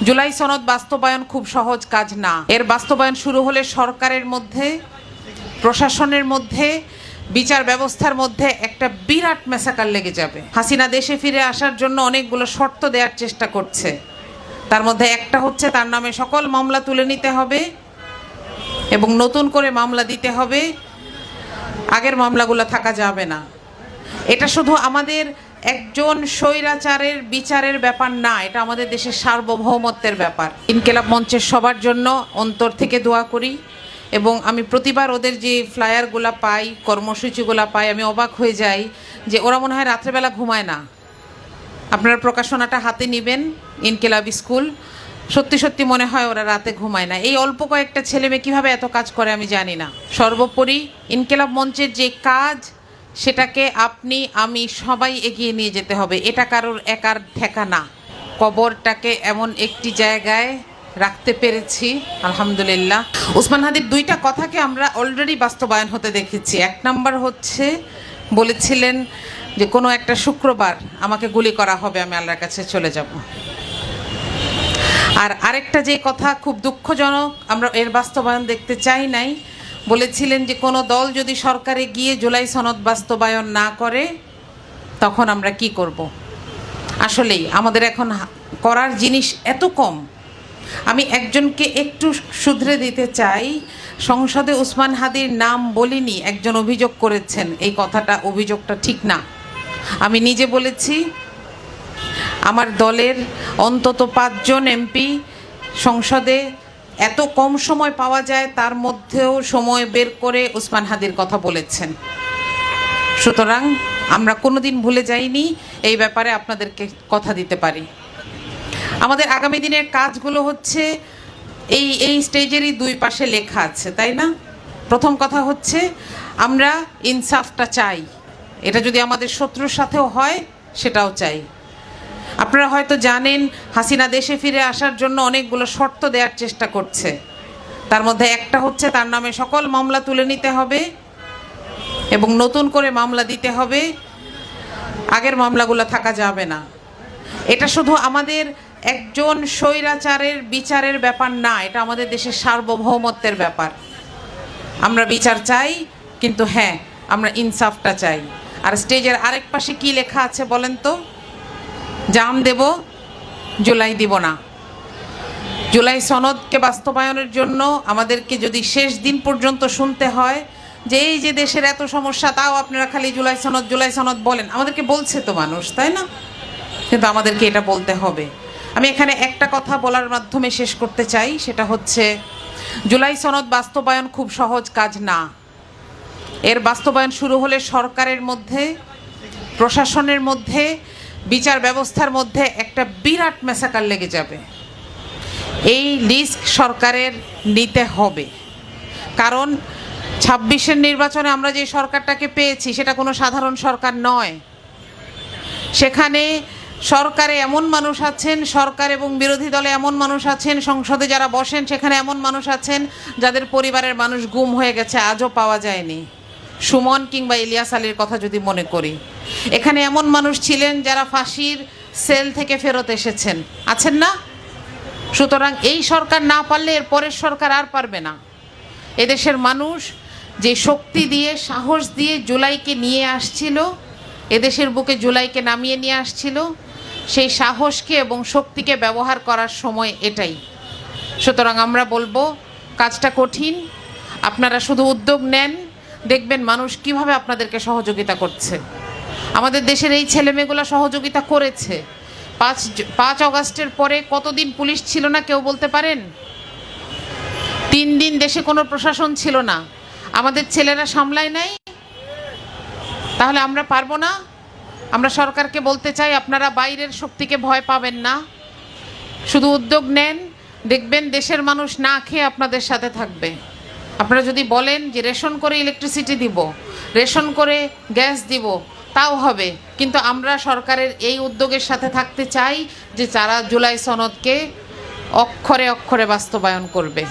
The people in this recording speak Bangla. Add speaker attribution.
Speaker 1: জুলাই সনদ বাস্তবায়ন খুব সহজ কাজ না। এর বাস্তবায়ন শুরু হলে সরকারের মধ্যে, প্রশাসনের মধ্যে, বিচার ব্যবস্থার মধ্যে একটা বিরাট ম্যাসাকার লেগে যাবে। হাসিনা দেশে ফিরে আসার জন্য অনেকগুলো শর্ত দেওয়ার চেষ্টা করছে। তার মধ্যে একটা হচ্ছে তার নামে সকল মামলা তুলে নিতে হবে এবং নতুন করে মামলা দিতে হবে, আগের মামলাগুলো থাকা যাবে না। এটা শুধু আমাদের একজন স্বৈরাচারের বিচারের ব্যাপার না, এটা আমাদের দেশের সার্বভৌমত্বের ব্যাপার। ইনকিলাব মঞ্চের সবার জন্য অন্তর থেকে দোয়া করি এবং আমি প্রতিবার ওদের যে ফ্লায়ারগুলো পাই, কর্মসূচিগুলো পাই, আমি অবাক হয়ে যাই যে ওরা মনে হয় রাত্রেবেলা ঘুমায় না। আপনারা প্রকাশনাটা হাতে নেবেন, ইনকিলাব স্কুল, সত্যি সত্যি মনে হয় ওরা রাতে ঘুমায় না। এই অল্প কয়েকটা ছেলে মেয়ে কীভাবে এত কাজ করে আমি জানি না। সর্বোপরি ইনকিলাব মঞ্চের যে কাজ, সেটাকে আপনি আমি সবাই এগিয়ে নিয়ে যেতে হবে। এটা কারোর একার ঠেকা না। কবরটাকে এমন একটি জায়গায় রাখতে পেরেছি, আলহামদুলিল্লাহ। ওসমান হাদির দুইটা কথাকে আমরা অলরেডি বাস্তবায়ন হতে দেখেছি। এক নাম্বার হচ্ছে বলেছিলেন যে কোনো একটা শুক্রবার আমাকে গুলি করা হবে, আমি আল্লাহর কাছে চলে যাব। আর আরেকটা যে কথা খুব দুঃখজনক, আমরা এর বাস্তবায়ন দেখতে চাই নাই, বলেছিলেন যে কোনো দল যদি সরকারে গিয়ে জুলাই সনদ বাস্তবায়ন না করে তখন আমরা কি করব। আসলেই আমাদের এখন করার জিনিস এত কম। আমি একজনকে একটু শুধরে দিতে চাই, সংসদে ওসমান হাদির নাম বলিনি, একজন অভিযোগ করেছেন, এই কথাটা, অভিযোগটা ঠিক না। আমি নিজে বলেছি আমার দলের অন্তত 5 জন এমপি সংসদে এত কম সময় পাওয়া যায়, তার মধ্যেও সময় বের করে ওসমান হাদির কথা বলেছেন। সুতরাং আমরা কোনোদিন ভুলে যাইনি, এই ব্যাপারে আপনাদেরকে কথা দিতে পারি। আমাদের আগামী দিনের কাজগুলো হচ্ছে এই স্টেজেরই দুই পাশে লেখা আছে, তাই না? প্রথম কথা হচ্ছে আমরা ইনসাফটা চাই, এটা যদি আমাদের শত্রুর সাথেও হয় সেটাও চাই। আপনারা হয়তো জানেন হাসিনা দেশে ফিরে আসার জন্য অনেকগুলো শর্ত দেওয়ার চেষ্টা করছে। তার মধ্যে একটা হচ্ছে তার নামে সকল মামলা তুলে নিতে হবে এবং নতুন করে মামলা দিতে হবে, আগের মামলাগুলো থাকা যাবে না। এটা শুধু আমাদের একজন স্বৈরাচারের বিচারের ব্যাপার না, এটা আমাদের দেশের সার্বভৌমত্বের ব্যাপার। আমরা বিচার চাই, কিন্তু হ্যাঁ, আমরা ইনসাফটা চাই। আর স্টেজের আরেক পাশে কি লেখা আছে বলেন তো? জান দেব, জুলাই দিব না। জুলাই সনদকে বাস্তবায়নের জন্য আমাদেরকে যদি শেষ দিন পর্যন্ত শুনতে হয় যে এই যে দেশের এত সমস্যা, তাও আপনারা খালি জুলাই সনদ বলেন, আমাদেরকে বলছে তো মানুষ, তাই না? কিন্তু আমাদেরকে এটা বলতে হবে। আমি এখানে একটা কথা বলার মাধ্যমে শেষ করতে চাই, সেটা হচ্ছে জুলাই সনদ বাস্তবায়ন খুব সহজ কাজ না। এর বাস্তবায়ন শুরু হলে সরকারের মধ্যে, প্রশাসনের মধ্যে, বিচার ব্যবস্থার মধ্যে একটা বিরাট ম্যাসাকার লেগে যাবে। এই রিস্ক সরকারের নিতে হবে, কারণ 26-এর নির্বাচনে আমরা যে সরকারটাকে পেয়েছি সেটা কোনো সাধারণ সরকার নয়। সেখানে সরকারে এমন মানুষ আছেন, সরকার এবং বিরোধী দলে এমন মানুষ আছেন, সংসদে যারা বসেন সেখানে এমন মানুষ আছেন যাদের পরিবারের মানুষ গুম হয়ে গেছে, আজও পাওয়া যায়নি। সুমন কিংবা ইলিয়াস আলীর কথা যদি মনে করি, এখানে এমন মানুষ ছিলেন যারা ফাঁসির সেল থেকে ফেরত এসেছেন, আছেন না? সুতরাং এই সরকার না পারলে এর পরের সরকার আর পারবে না। এদেশের মানুষ যে শক্তি দিয়ে, সাহস দিয়ে জুলাইকে নিয়ে আসছিল, এদেশের বুকে জুলাইকে নামিয়ে নিয়ে আসছিল, সেই সাহসকে এবং শক্তিকে ব্যবহার করার সময় এটাই। সুতরাং আমরা বলবো কাজটা কঠিন, আপনারা শুধু উদ্যোগ নেন, দেখবেন মানুষ কিভাবে আপনাদেরকে সহযোগিতা করছে। আমাদের দেশের এই ছেলেমেয়েগুলো সহযোগিতা করেছে। 5 অগাস্টের পরে কতদিন পুলিশ ছিল না কেউ বলতে পারেন? 3 দিন দেশে কোনো প্রশাসন ছিল না, আমাদের ছেলেরা সামলায় নাই। তাহলে আমরা পারবো না? আমরা সরকারকে বলতে চাই আপনারা বাইরের শক্তিকে ভয় পাবেন না, শুধু উদ্যোগ নেন, দেখবেন দেশের মানুষ না খেয়ে আপনাদের সাথে থাকবে। আপনারা যদি বলেন যে রেশন করে ইলেকট্রিসিটি দিব, রেশন করে গ্যাস দিব, তাও হবে, কিন্তু আমরা সরকারের এই উদ্যোগের সাথে থাকতে চাই যে যারা জুলাই সনদকে অক্ষরে অক্ষরে বাস্তবায়ন করবে।